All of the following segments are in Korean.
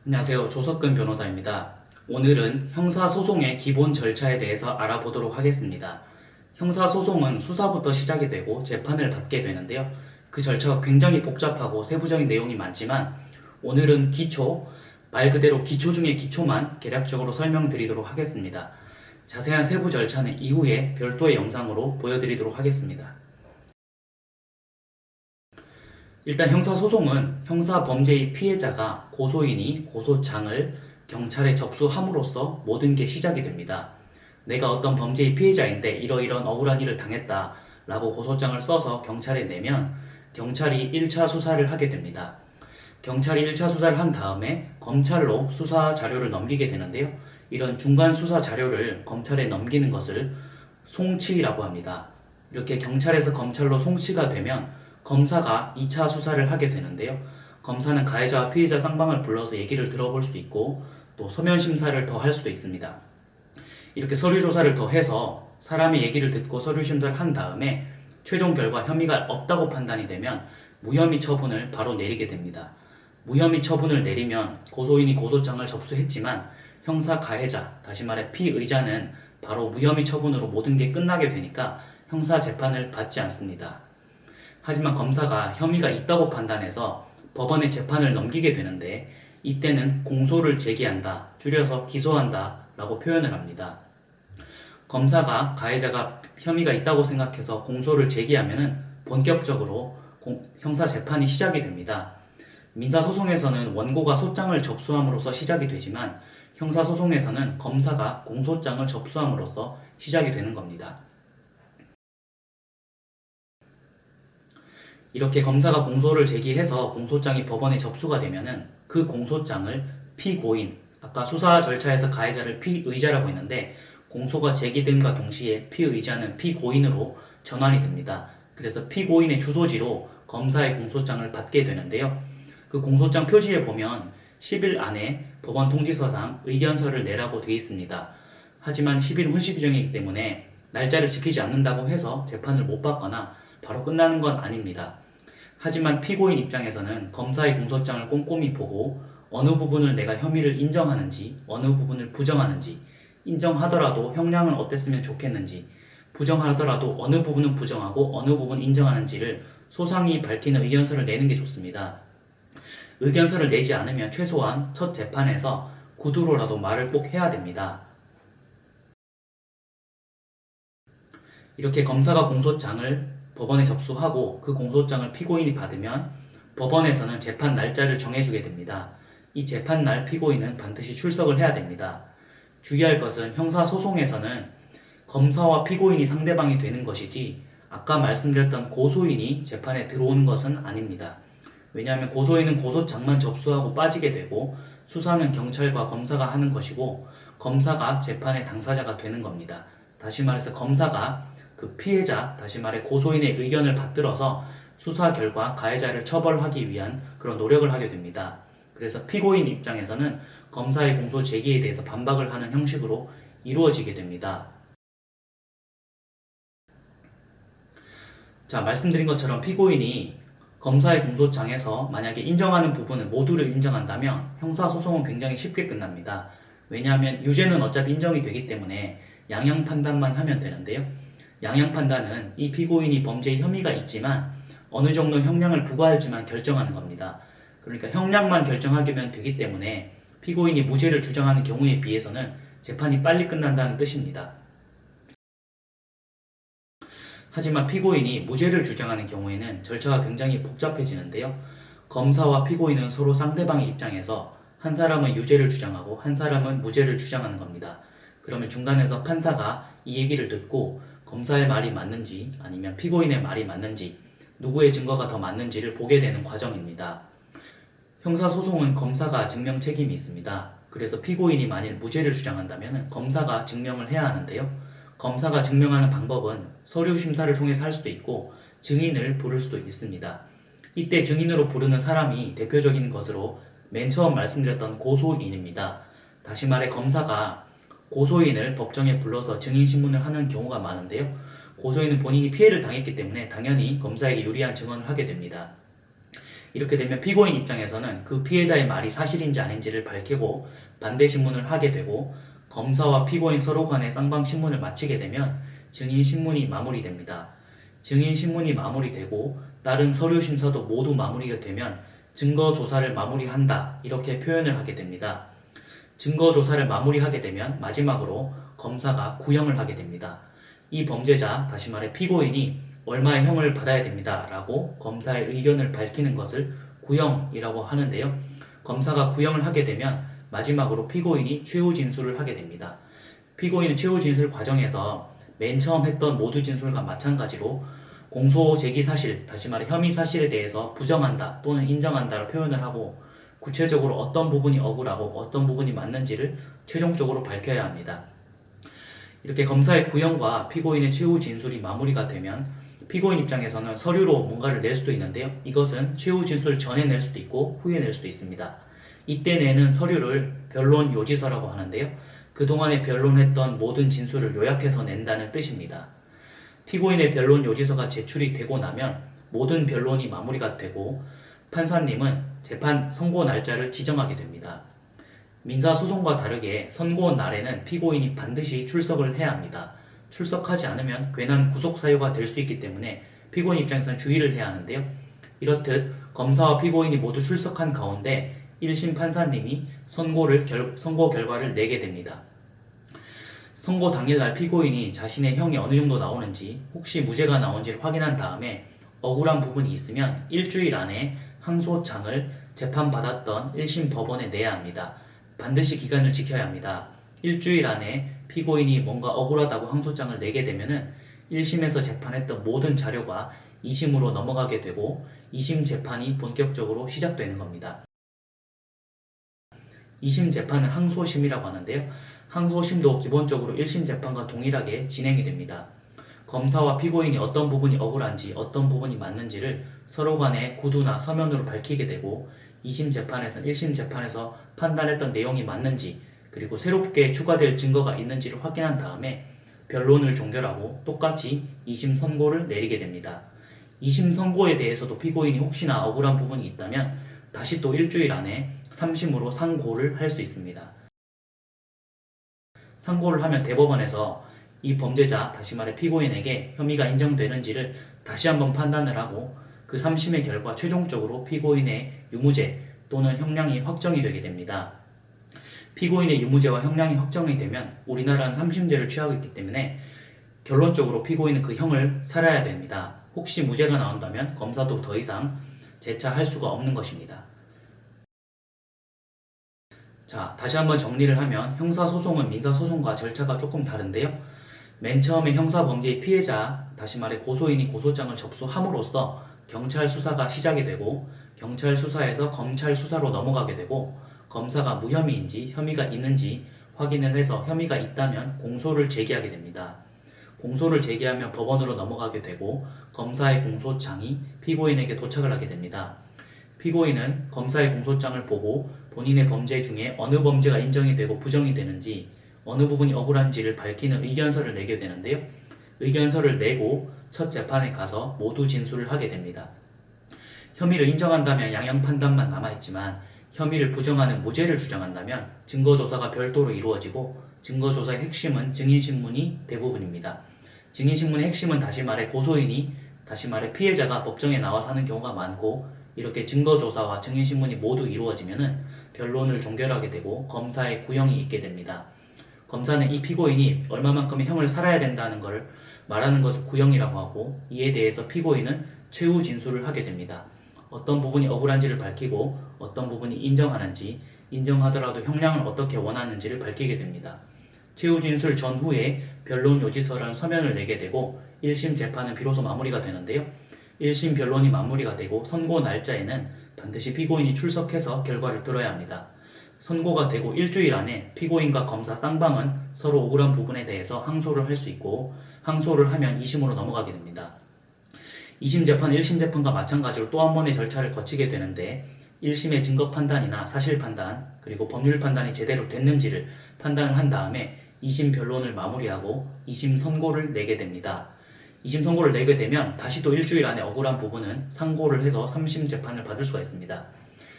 안녕하세요. 조석근 변호사입니다. 오늘은 형사소송의 기본 절차에 대해서 알아보도록 하겠습니다. 형사소송은 수사부터 시작이 되고 재판을 받게 되는데요. 그 절차가 굉장히 복잡하고 세부적인 내용이 많지만 오늘은 기초, 말 그대로 기초 중의 기초만 개략적으로 설명드리도록 하겠습니다. 자세한 세부 절차는 이후에 별도의 영상으로 보여드리도록 하겠습니다. 일단 형사소송은 형사범죄의 피해자가 고소인이 고소장을 경찰에 접수함으로써 모든 게 시작이 됩니다. 내가 어떤 범죄의 피해자인데 이러이런 억울한 일을 당했다 라고 고소장을 써서 경찰에 내면 경찰이 1차 수사를 하게 됩니다. 경찰이 1차 수사를 한 다음에 검찰로 수사 자료를 넘기게 되는데요. 이런 중간 수사 자료를 검찰에 넘기는 것을 송치라고 합니다. 이렇게 경찰에서 검찰로 송치가 되면 검사가 2차 수사를 하게 되는데요. 검사는 가해자와 피해자 쌍방을 불러서 얘기를 들어볼 수 있고 또 서면 심사를 더 할 수도 있습니다. 이렇게 서류 조사를 더 해서 사람의 얘기를 듣고 서류 심사를 한 다음에 최종 결과 혐의가 없다고 판단이 되면 무혐의 처분을 바로 내리게 됩니다. 무혐의 처분을 내리면 고소인이 고소장을 접수했지만 형사 가해자, 다시 말해 피의자는 바로 무혐의 처분으로 모든 게 끝나게 되니까 형사 재판을 받지 않습니다. 하지만 검사가 혐의가 있다고 판단해서 법원에 재판을 넘기게 되는데 이때는 공소를 제기한다, 줄여서 기소한다 라고 표현을 합니다. 검사가 가해자가 혐의가 있다고 생각해서 공소를 제기하면 본격적으로 형사 재판이 시작이 됩니다. 민사소송에서는 원고가 소장을 접수함으로써 시작이 되지만 형사소송에서는 검사가 공소장을 접수함으로써 시작이 되는 겁니다. 이렇게 검사가 공소를 제기해서 공소장이 법원에 접수가 되면은 그 공소장을 피고인, 아까 수사 절차에서 가해자를 피의자라고 했는데 공소가 제기됨과 동시에 피의자는 피고인으로 전환이 됩니다. 그래서 피고인의 주소지로 검사의 공소장을 받게 되는데요. 그 공소장 표지에 보면 10일 안에 법원 통지서상 의견서를 내라고 되어 있습니다. 하지만 10일 혼시 규정이기 때문에 날짜를 지키지 않는다고 해서 재판을 못 받거나 바로 끝나는 건 아닙니다. 하지만 피고인 입장에서는 검사의 공소장을 꼼꼼히 보고 어느 부분을 내가 혐의를 인정하는지, 어느 부분을 부정하는지, 인정하더라도 형량은 어땠으면 좋겠는지, 부정하더라도 어느 부분은 부정하고 어느 부분은 인정하는지를 소상히 밝히는 의견서를 내는 게 좋습니다. 의견서를 내지 않으면 최소한 첫 재판에서 구두로라도 말을 꼭 해야 됩니다. 이렇게 검사가 공소장을 법원에 접수하고 그 공소장을 피고인이 받으면 법원에서는 재판 날짜를 정해주게 됩니다. 이 재판 날 피고인은 반드시 출석을 해야 됩니다. 주의할 것은 형사소송에서는 검사와 피고인이 상대방이 되는 것이지 아까 말씀드렸던 고소인이 재판에 들어오는 것은 아닙니다. 왜냐하면 고소인은 고소장만 접수하고 빠지게 되고 수사는 경찰과 검사가 하는 것이고 검사가 재판의 당사자가 되는 겁니다. 다시 말해서 검사가 그 피해자, 다시 말해 고소인의 의견을 받들어서 수사 결과 가해자를 처벌하기 위한 그런 노력을 하게 됩니다. 그래서 피고인 입장에서는 검사의 공소 제기에 대해서 반박을 하는 형식으로 이루어지게 됩니다. 자, 말씀드린 것처럼 피고인이 검사의 공소장에서 만약에 인정하는 부분을 모두를 인정한다면 형사소송은 굉장히 쉽게 끝납니다. 왜냐하면 유죄는 어차피 인정이 되기 때문에 양형 판단만 하면 되는데요. 양형 판단은 이 피고인이 범죄의 혐의가 있지만 어느 정도 형량을 부과할지만 결정하는 겁니다. 그러니까 형량만 결정하면 되기 때문에 피고인이 무죄를 주장하는 경우에 비해서는 재판이 빨리 끝난다는 뜻입니다. 하지만 피고인이 무죄를 주장하는 경우에는 절차가 굉장히 복잡해지는데요. 검사와 피고인은 서로 상대방의 입장에서 한 사람은 유죄를 주장하고 한 사람은 무죄를 주장하는 겁니다. 그러면 중간에서 판사가 이 얘기를 듣고 검사의 말이 맞는지 아니면 피고인의 말이 맞는지 누구의 증거가 더 맞는지를 보게 되는 과정입니다. 형사소송은 검사가 증명 책임이 있습니다. 그래서 피고인이 만일 무죄를 주장한다면 검사가 증명을 해야 하는데요. 검사가 증명하는 방법은 서류 심사를 통해서 할 수도 있고 증인을 부를 수도 있습니다. 이때 증인으로 부르는 사람이 대표적인 것으로 맨 처음 말씀드렸던 고소인입니다. 다시 말해 검사가 고소인을 법정에 불러서 증인신문을 하는 경우가 많은데요. 고소인은 본인이 피해를 당했기 때문에 당연히 검사에게 유리한 증언을 하게 됩니다. 이렇게 되면 피고인 입장에서는 그 피해자의 말이 사실인지 아닌지를 밝히고 반대 신문을 하게 되고, 검사와 피고인 서로 간의 쌍방 신문을 마치게 되면 증인 신문이 마무리됩니다. 증인 신문이 마무리되고 다른 서류 심사도 모두 마무리가 되면 증거 조사를 마무리한다, 이렇게 표현을 하게 됩니다. 증거 조사를 마무리하게 되면 마지막으로 검사가 구형을 하게 됩니다. 이 범죄자, 다시 말해 피고인이 얼마의 형을 받아야 됩니다 라고 검사의 의견을 밝히는 것을 구형이라고 하는데요. 검사가 구형을 하게 되면 마지막으로 피고인이 최후 진술을 하게 됩니다. 피고인은 최후 진술 과정에서 맨 처음 했던 모두 진술과 마찬가지로 공소 제기 사실, 다시 말해 혐의 사실에 대해서 부정한다 또는 인정한다를 표현을 하고, 구체적으로 어떤 부분이 억울하고 어떤 부분이 맞는지를 최종적으로 밝혀야 합니다. 이렇게 검사의 구형과 피고인의 최후 진술이 마무리가 되면 피고인 입장에서는 서류로 뭔가를 낼 수도 있는데요. 이것은 최후 진술 전에 낼 수도 있고 후에 낼 수도 있습니다. 이때 내는 서류를 변론 요지서라고 하는데요. 그동안에 변론했던 모든 진술을 요약해서 낸다는 뜻입니다. 피고인의 변론 요지서가 제출이 되고 나면 모든 변론이 마무리가 되고 판사님은 재판 선고 날짜를 지정하게 됩니다. 민사소송과 다르게 선고 날에는 피고인이 반드시 출석을 해야 합니다. 출석하지 않으면 괜한 구속사유가 될 수 있기 때문에 피고인 입장에서는 주의를 해야 하는데요. 이렇듯 검사와 피고인이 모두 출석한 가운데 1심 판사님이 선고 결과를 내게 됩니다. 선고 당일날 피고인이 자신의 형이 어느 정도 나오는지, 혹시 무죄가 나온지를 확인한 다음에 억울한 부분이 있으면 일주일 안에 항소장을 재판받았던 1심 법원에 내야 합니다. 반드시 기간을 지켜야 합니다. 일주일 안에 피고인이 뭔가 억울하다고 항소장을 내게 되면은 1심에서 재판했던 모든 자료가 2심으로 넘어가게 되고 2심 재판이 본격적으로 시작되는 겁니다. 2심 재판은 항소심이라고 하는데요. 항소심도 기본적으로 1심 재판과 동일하게 진행이 됩니다. 검사와 피고인이 어떤 부분이 억울한지 어떤 부분이 맞는지를 서로 간에 구두나 서면으로 밝히게 되고, 2심 재판에서는 1심 재판에서 판단했던 내용이 맞는지, 그리고 새롭게 추가될 증거가 있는지를 확인한 다음에 변론을 종결하고 똑같이 2심 선고를 내리게 됩니다. 2심 선고에 대해서도 피고인이 혹시나 억울한 부분이 있다면 다시 또 일주일 안에 3심으로 상고를 할 수 있습니다. 상고를 하면 대법원에서 이 범죄자, 다시 말해 피고인에게 혐의가 인정되는지를 다시 한번 판단을 하고 그 3심의 결과 최종적으로 피고인의 유무죄 또는 형량이 확정이 되게 됩니다. 피고인의 유무죄와 형량이 확정이 되면 우리나라는 3심제를 취하고 있기 때문에 결론적으로 피고인은 그 형을 살아야 됩니다. 혹시 무죄가 나온다면 검사도 더 이상 재차할 수가 없는 것입니다. 자, 다시 한번 정리를 하면 형사소송은 민사소송과 절차가 조금 다른데요. 맨 처음에 형사범죄의 피해자, 다시 말해 고소인이 고소장을 접수함으로써 경찰 수사가 시작이 되고, 경찰 수사에서 검찰 수사로 넘어가게 되고, 검사가 무혐의인지 혐의가 있는지 확인을 해서 혐의가 있다면 공소를 제기하게 됩니다. 공소를 제기하면 법원으로 넘어가게 되고 검사의 공소장이 피고인에게 도착을 하게 됩니다. 피고인은 검사의 공소장을 보고 본인의 범죄 중에 어느 범죄가 인정이 되고 부정이 되는지, 어느 부분이 억울한지를 밝히는 의견서를 내게 되는데요. 의견서를 내고 첫 재판에 가서 모두 진술을 하게 됩니다. 혐의를 인정한다면 양형 판단만 남아있지만 혐의를 부정하는 무죄를 주장한다면 증거조사가 별도로 이루어지고, 증거조사의 핵심은 증인신문이 대부분입니다. 증인신문의 핵심은 다시 말해 고소인이, 다시 말해 피해자가 법정에 나와서 하는 경우가 많고, 이렇게 증거조사와 증인신문이 모두 이루어지면은 변론을 종결하게 되고 검사의 구형이 있게 됩니다. 검사는 이 피고인이 얼마만큼의 형을 살아야 된다는 것을 말하는 것을 구형이라고 하고, 이에 대해서 피고인은 최후 진술을 하게 됩니다. 어떤 부분이 억울한지를 밝히고 어떤 부분이 인정하는지, 인정하더라도 형량을 어떻게 원하는지를 밝히게 됩니다. 최후 진술 전후에 변론 요지서라는 서면을 내게 되고 1심 재판은 비로소 마무리가 되는데요. 1심 변론이 마무리가 되고 선고 날짜에는 반드시 피고인이 출석해서 결과를 들어야 합니다. 선고가 되고 일주일 안에 피고인과 검사 쌍방은 서로 억울한 부분에 대해서 항소를 할 수 있고, 항소를 하면 2심으로 넘어가게 됩니다. 2심 재판, 1심 재판과 마찬가지로 또 한 번의 절차를 거치게 되는데, 1심의 증거 판단이나 사실 판단, 그리고 법률 판단이 제대로 됐는지를 판단을 한 다음에 2심 변론을 마무리하고 2심 선고를 내게 됩니다. 2심 선고를 내게 되면 다시 또 일주일 안에 억울한 부분은 상고를 해서 3심 재판을 받을 수가 있습니다.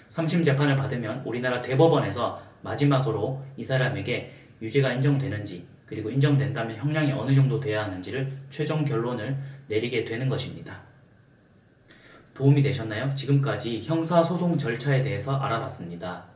3심 재판을 받으면 우리나라 대법원에서 마지막으로 이 사람에게 유죄가 인정되는지, 그리고 인정된다면 형량이 어느 정도 돼야 하는지를 최종 결론을 내리게 되는 것입니다. 도움이 되셨나요? 지금까지 형사소송 절차에 대해서 알아봤습니다.